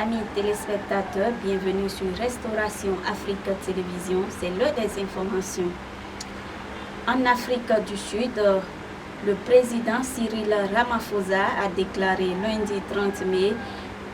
Amis téléspectateurs, bienvenue sur Restauration Afrique Télévision, c'est l'heure des informations. En Afrique du Sud, le président Cyril Ramaphosa a déclaré lundi 30 mai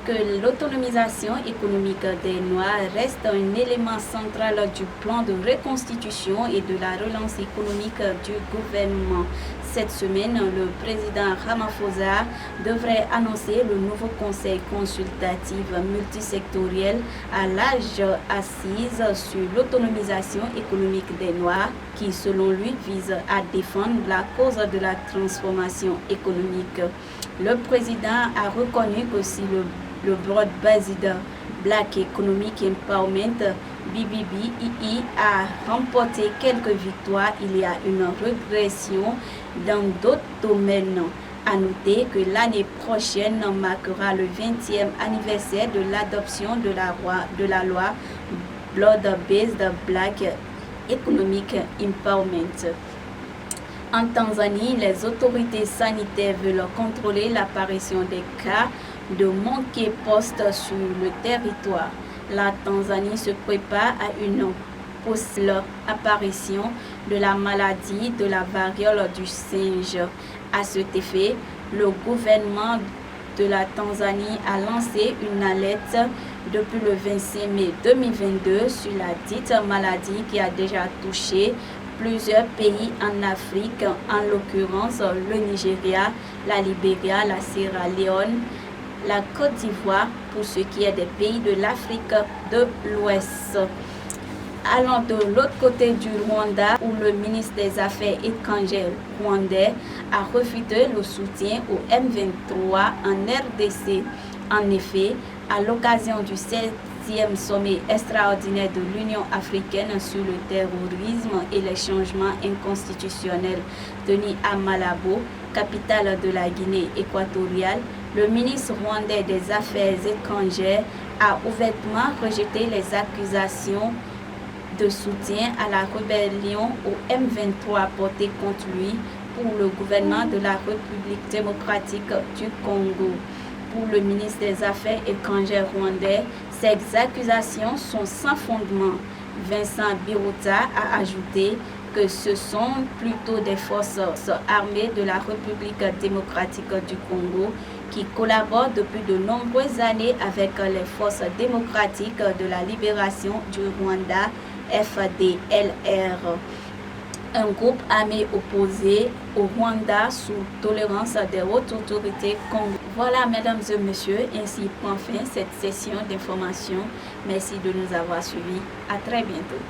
que l'autonomisation économique des Noirs reste un élément central du plan de reconstitution et de la relance économique du gouvernement. Cette semaine, le président Ramaphosa devrait annoncer le nouveau conseil consultatif multisectoriel à l'âge assise sur l'autonomisation économique des Noirs qui, selon lui, vise à défendre la cause de la transformation économique. Le président a reconnu que si le Broad-Based Black Economic Empowerment BBBEE a remporté quelques victoires, il y a une régression dans d'autres domaines. À noter que l'année prochaine marquera le 20e anniversaire de l'adoption de la loi Broad-Based Black Economic Empowerment. En Tanzanie, les autorités sanitaires veulent contrôler l'apparition des cas de monkeypox sur le territoire. La Tanzanie se prépare à une possible apparition de la maladie de la variole du singe. À cet effet, le gouvernement de la Tanzanie a lancé une alerte depuis le 25 mai 2022 sur la dite maladie qui a déjà touché plusieurs pays en Afrique, en l'occurrence le Nigeria, la Libéria, la Sierra Leone, la Côte d'Ivoire, pour ce qui est des pays de l'Afrique de l'Ouest. Allons de l'autre côté du Rwanda, où le ministre des Affaires étrangères rwandais a refusé le soutien au M23 en RDC. En effet, à l'occasion du 16e sommet extraordinaire de l'Union africaine sur le terrorisme et les changements inconstitutionnels tenu à Malabo, capitale de la Guinée équatoriale, le ministre rwandais des Affaires étrangères a ouvertement rejeté les accusations de soutien à la rébellion au M23 portées contre lui pour le gouvernement de la République démocratique du Congo. Pour le ministre des Affaires étrangères rwandais, ces accusations sont sans fondement. Vincent Biruta a ajouté que ce sont plutôt des forces armées de la République démocratique du Congo qui collaborent depuis de nombreuses années avec les forces démocratiques de la libération du Rwanda, FDLR, un groupe armé opposé au Rwanda sous tolérance des hautes autorités congolaises. Voilà, mesdames et messieurs, ainsi prend fin cette session d'information. Merci de nous avoir suivis. À très bientôt.